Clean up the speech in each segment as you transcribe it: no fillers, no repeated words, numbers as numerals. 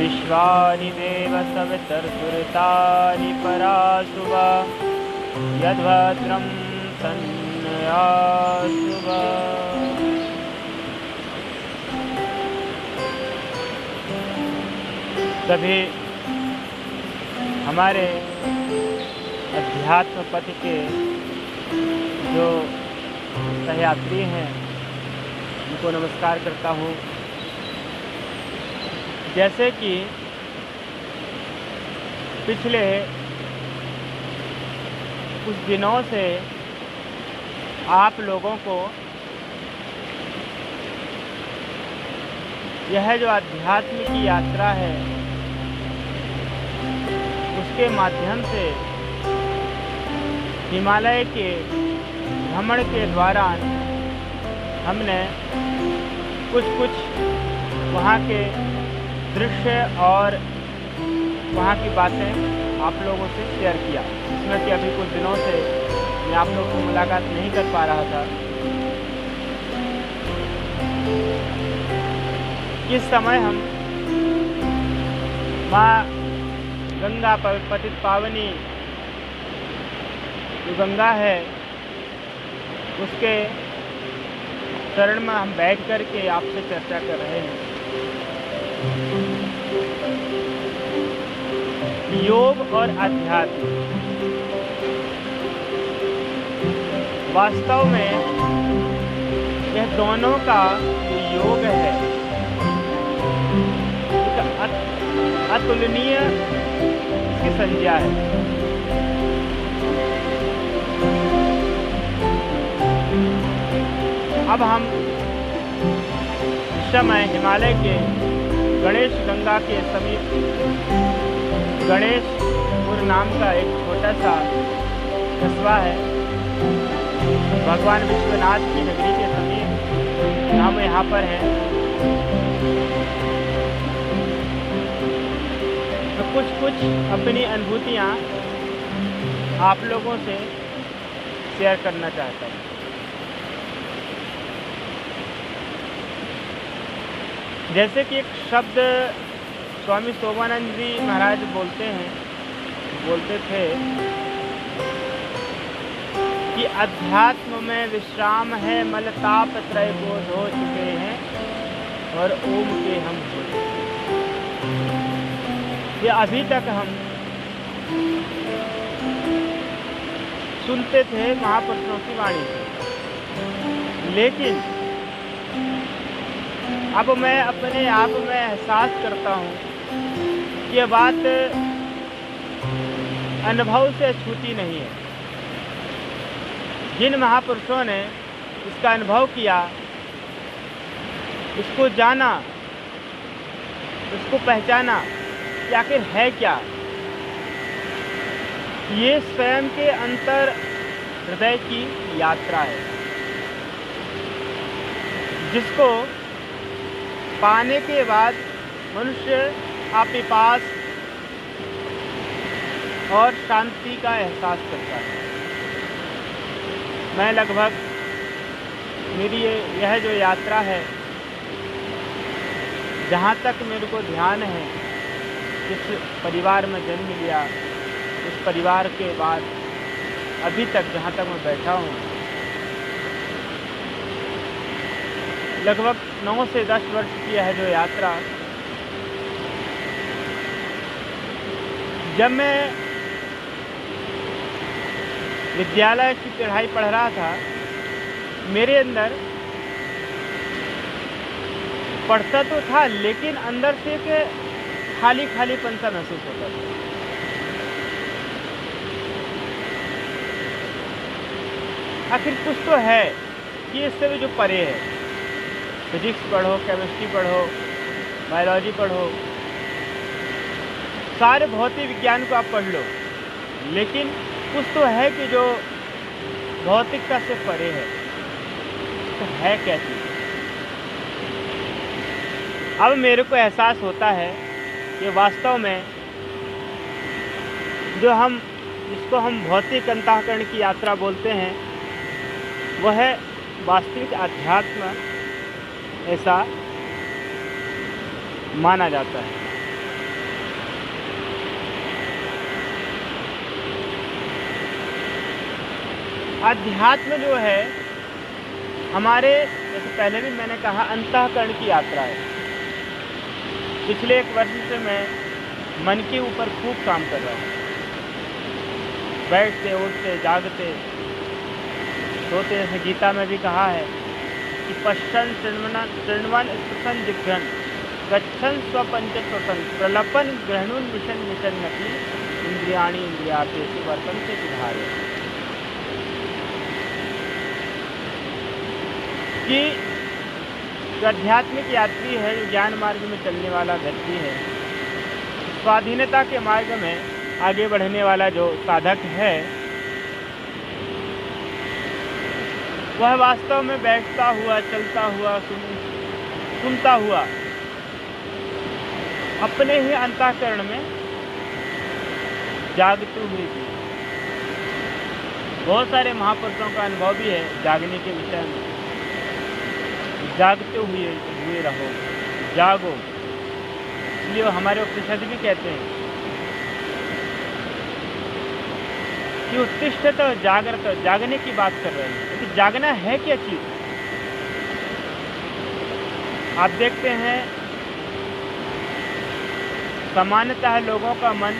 विश्वानि देव सवितर्तुरितानि परासुव यद्भद्रं तन्नयासुव। सभी हमारे अध्यात्म पथ के जो सहयात्री हैं उनको नमस्कार करता हूँ। जैसे कि पिछले कुछ दिनों से आप लोगों को यह जो आध्यात्म की यात्रा है उसके माध्यम से हिमालय के भ्रमण के दौरान हमने कुछ वहाँ के दृश्य और वहाँ की बातें आप लोगों से शेयर किया, जिसमें कि अभी कुछ दिनों से मैं आप लोगों को मुलाकात नहीं कर पा रहा था। इस समय हम माँ गंगा पतित पावनी जो गंगा है उसके शरण में हम बैठ कर के आपसे चर्चा कर रहे हैं। योग और अध्यात्म वास्तव में यह दोनों का योग है, अतुलनीय इसकी संज्ञा है। अब हम इस समय हिमालय के गणेश गंगा के समीप गणेशपुर नाम का एक छोटा सा कस्बा है, भगवान विश्वनाथ की नगरी के समीप हम यहाँ पर हैं। तो कुछ अपनी अनुभूतियाँ आप लोगों से शेयर करना चाहता हूँ। जैसे कि एक शब्द स्वामी शोभानंद जी महाराज बोलते थे कि अध्यात्म में विश्राम है, मलताप त्रय बोध हो चुके हैं और ओम के हम हो चुके हैं। ये अभी तक हम सुनते थे महापुरुषों की वाणी से, लेकिन अब मैं अपने आप में एहसास करता हूँ कि ये बात अनुभव से छूटी नहीं है। जिन महापुरुषों ने इसका अनुभव किया, इसको जाना, इसको पहचाना कि आखिर है क्या, ये स्वयं के अंतर हृदय की यात्रा है, जिसको पाने के बाद मनुष्य आपिपास और शांति का एहसास करता है। मैं लगभग मेरी यह जो यात्रा है, जहाँ तक मेरे को ध्यान है, जिस परिवार में जन्म लिया, उस परिवार के बाद अभी तक जहाँ तक मैं बैठा हूँ, लगभग 9 से 10 वर्ष की है जो यात्रा। जब मैं विद्यालय की पढ़ाई पढ़ रहा था, मेरे अंदर पढ़ता तो था, लेकिन अंदर से एक खालीपन सा महसूस होता था। आखिर कुछ तो है कि इससे भी जो परे है। फिजिक्स पढ़ो, केमिस्ट्री पढ़ो, बायोलॉजी पढ़ो, सारे भौतिक विज्ञान को आप पढ़ लो, लेकिन कुछ तो है कि जो भौतिकता से परे है। तो है क्या चीज़? अब मेरे को एहसास होता है कि वास्तव में जिसको हम भौतिक अंतःकरण की यात्रा बोलते हैं, वह है वास्तविक अध्यात्म, ऐसा माना जाता है। अध्यात्म जो है हमारे, जैसे पहले भी मैंने कहा, अंतःकरण की यात्रा है। पिछले 1 वर्ष से मैं मन के ऊपर खूब काम कर रहा हूँ। बैठते उठते जागते सोते, जैसे गीता में भी कहा है कि पश्यन् शृण्वन् स्पृशन् जिघ्रन् गच्छन् स्वपंच स्वतन् प्रलपन् ग्रहणुन् विशन् विशन्नपि इंद्रियाणि इंद्रियार्थेषु वर्तन्ते विधारे। कि जो आध्यात्मिक यात्री है, जो ज्ञान मार्ग में चलने वाला व्यक्ति है, स्वाधीनता के मार्ग में आगे बढ़ने वाला जो साधक है, वह वास्तव में बैठता हुआ, चलता हुआ, सुनता हुआ अपने ही अंतःकरण में जागते हुए भी। बहुत सारे महापुरुषों का अनुभव भी है जागने के विषय में। जागते हुए रहो, जागो। इसलिए वो हमारे उपनिषद भी कहते हैं कि उत्तिष्ठत जागृत, जागने की बात कर रहे हैं। कि जागना है क्या चीज? आप देखते हैं सामान्यतः लोगों का मन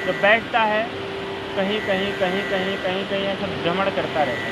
जो बैठता है कहीं कहीं कहीं कहीं कहीं कहीं ऐसा भ्रमण करता रहता है,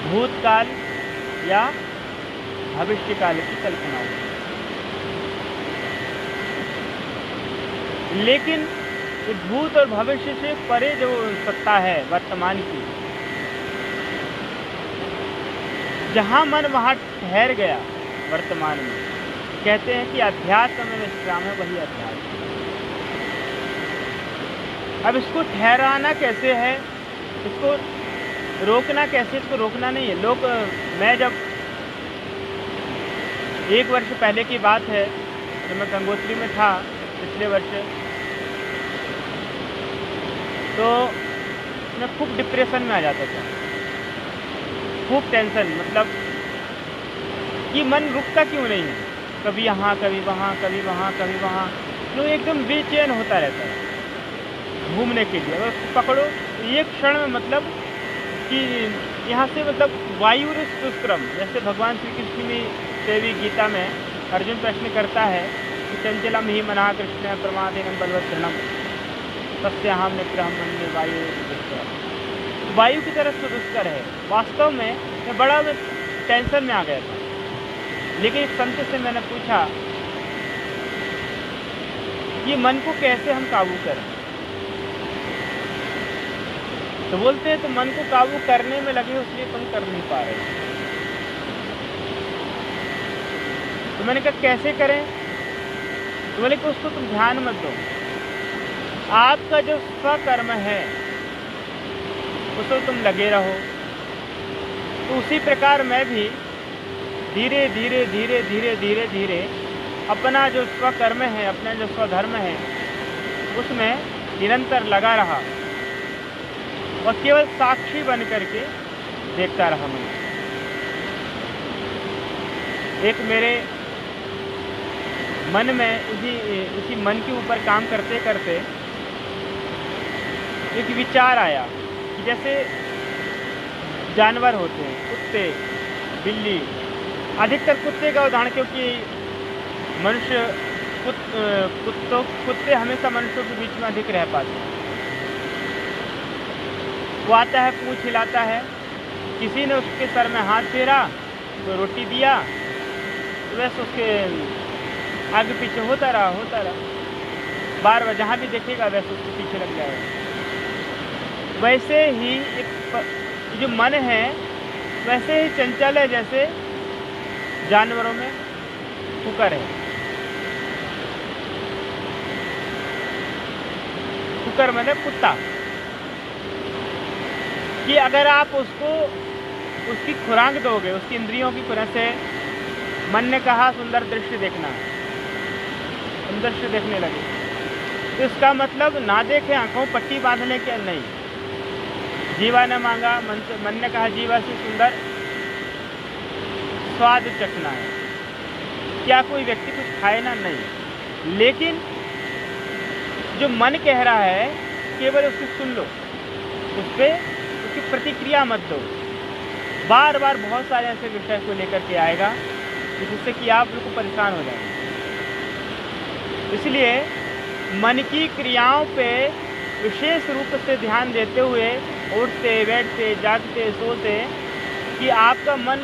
भूतकाल या भविष्यकाल की कल्पना होती। लेकिन भूत और भविष्य से परे जो सत्ता है वर्तमान की, जहाँ मन वहाँ ठहर गया वर्तमान में, कहते हैं कि अध्यात्म में विश्राम है, वही अध्यात्म। अब इसको ठहराना कैसे है, इसको रोकना कैसे? इसको रोकना नहीं है। मैं जब 1 वर्ष पहले की बात है, जब मैं गंगोत्री में था पिछले वर्ष, तो मैं खूब डिप्रेशन में आ जाता था, खूब टेंशन, मतलब कि मन रुकता क्यों नहीं है, कभी यहाँ कभी वहाँ, कभी वहाँ कभी वहाँ, तो एकदम बेचैन होता रहता है घूमने के लिए। अगर उसको पकड़ो एक क्षण में, मतलब कि यहाँ से मतलब वायुर दुष्कर्म, जैसे भगवान श्री कृष्ण की देवी गीता में अर्जुन प्रश्न करता है कि चंचलम ही मना कृष्ण प्रमादेन बलवत्तरम तस्याहम निग्रहम मन्ये वायु दुष्कर। वायु की तरफ से दुष्कर है। वास्तव में मैं बड़ा टेंशन में आ गया था, लेकिन एक संत से मैंने पूछा कि मन को कैसे हम काबू करें, तो बोलते हैं तो मन को काबू करने में लगे हो, इसलिए तुम कर नहीं पा रहे। तो मैंने कहा कैसे करें? तो बोले कि उसको तुम ध्यान मत दो, आपका जो स्वकर्म है उसको तुम लगे रहो। तो उसी प्रकार मैं भी धीरे धीरे धीरे धीरे धीरे धीरे अपना जो स्वकर्म है, अपना जो स्वधर्म है, उसमें निरंतर लगा रहा और केवल साक्षी बन करके देखता रहा। मैं एक मेरे मन में उसी मन के ऊपर काम करते करते एक विचार आया कि जैसे जानवर होते हैं, कुत्ते, बिल्ली, अधिकतर कुत्ते का उदाहरण, क्योंकि मनुष्य कुत्ते हमेशा मनुष्यों के बीच में अधिक रह पाते हैं। वो आता है, पूंछ हिलाता है, किसी ने उसके सर में हाथ फेरा तो रोटी दिया, तो वैसे उसके आगे पीछे होता रहा, बार बार जहाँ भी देखेगा वैसे उसके पीछे लग जाएगा। वैसे ही एक जो मन है वैसे ही चंचल है, जैसे जानवरों में कुकर है। कुकर मतलब कुत्ता, कि अगर आप उसको उसकी खुराक दोगे, उसकी इंद्रियों की खुराक से, मन ने कहा सुंदर दृश्य देखना, सुंदर दृश्य देखने लगे, तो इसका मतलब ना देखे आंखों पट्टी बांध ले क्या? नहीं। जीवा ने मांगा, मन ने कहा जीवा से सुंदर स्वाद चखना है। क्या कोई व्यक्ति कुछ खाए ना? नहीं। लेकिन जो मन कह रहा है केवल उसको सुन लो, उस पर उसकी प्रतिक्रिया मत दो। बार बार बहुत सारे ऐसे विषय को लेकर के आएगा जिससे कि आप बिल्कुल परेशान हो जाएंगे। इसलिए मन की क्रियाओं पे विशेष रूप से ध्यान देते हुए उठते बैठते जागते सोते कि आपका मन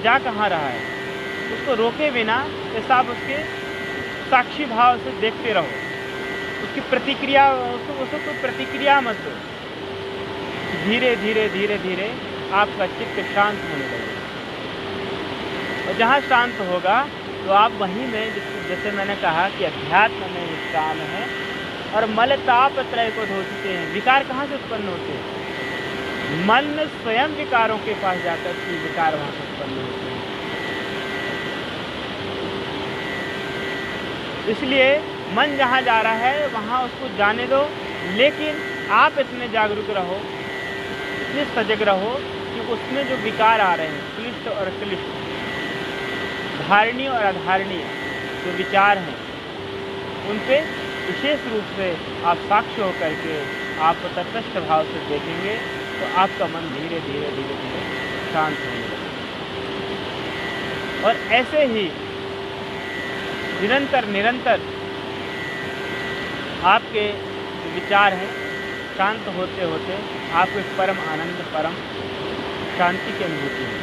जा कहाँ रहा है, उसको रोके बिना जैसा आप उसके साक्षी भाव से देखते रहो। उसकी प्रतिक्रिया उसको कोई प्रतिक्रिया मत दो। धीरे धीरे धीरे धीरे आपका चित्त शांत होने लगेगा, और जहाँ शांत होगा तो आप वहीं में जैसे मैंने कहा कि अध्यात्म में विश्राम है और मल ताप त्रय को धोते हैं। विकार कहाँ से उत्पन्न होते हैं? मन स्वयं विकारों के पास जाकर के विकार वहाँ से उत्पन्न होते हैं। इसलिए मन जहाँ जा रहा है वहाँ उसको जाने दो, लेकिन आप इतने जागरूक रहो, इतने सजग रहो कि उसमें जो विकार आ रहे हैं, क्लिष्ट और अक्लिष्ट, धारणीय और अधारणीय जो विचार हैं, उन पे विशेष रूप से आप साक्ष्य होकर के आप तटस्थ भाव से देखेंगे तो आपका मन धीरे धीरे धीरे धीरे शांत होने लगेगा। और ऐसे ही निरंतर आपके विचार हैं शांत होते होते आपको एक परम आनंद, परम शांति की अनुभूति है।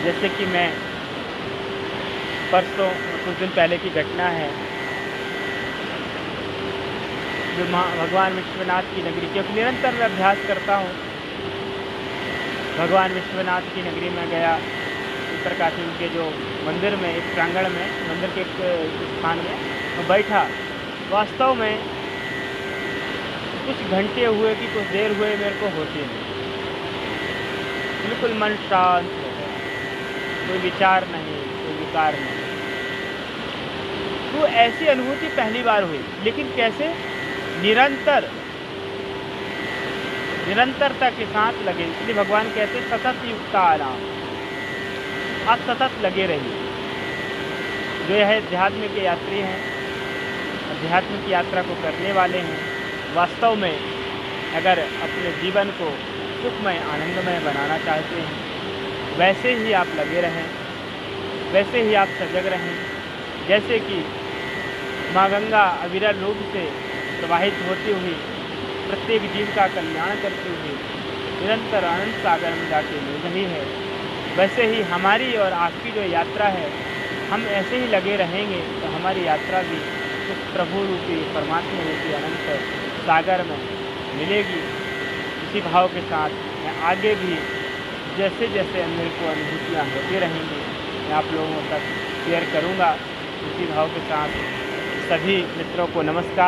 जैसे कि मैं परसों कुछ दिन पहले की घटना है, जो भगवान विश्वनाथ की नगरी, क्योंकि निरंतर मैं अभ्यास करता हूँ। भगवान विश्वनाथ की नगरी में गया, उत्तरकाशी के जो मंदिर में, एक प्रांगण में, मंदिर के एक स्थान में मैं बैठा। वास्तव में कुछ घंटे हुए कि कुछ देर हुए मेरे को होती नहीं, बिल्कुल मन शांत हो गया, कोई विचार नहीं, कोई विकार नहीं। तो ऐसी अनुभूति पहली बार हुई, लेकिन कैसे? निरंतरता के साथ लगे। इसलिए भगवान कहते हैं सतत युक्ता आराम, आप सतत लगे रहिए। जो यह अध्यात्म के यात्री हैं, अध्यात्म की यात्रा को करने वाले हैं, वास्तव में अगर अपने जीवन को सुखमय आनंदमय बनाना चाहते हैं, वैसे ही आप लगे रहें, वैसे ही आप सजग रहें। जैसे कि माँ गंगा अविरल रूप से प्रवाहित होती हुई प्रत्येक जीव का कल्याण करती हुई निरंतर अनंत सागर में जाके मिल रही है, वैसे ही हमारी और आपकी जो यात्रा है, हम ऐसे ही लगे रहेंगे तो हमारी यात्रा भी उस प्रभु रूपी, परमात्मा रूपी अनंत सागर में मिलेगी। इसी भाव के साथ मैं आगे भी जैसे जैसे मेरे को अनुभूतियाँ होती रहेंगी मैं आप लोगों तक शेयर करूँगा। इसी भाव के साथ सभी मित्रों को नमस्कार।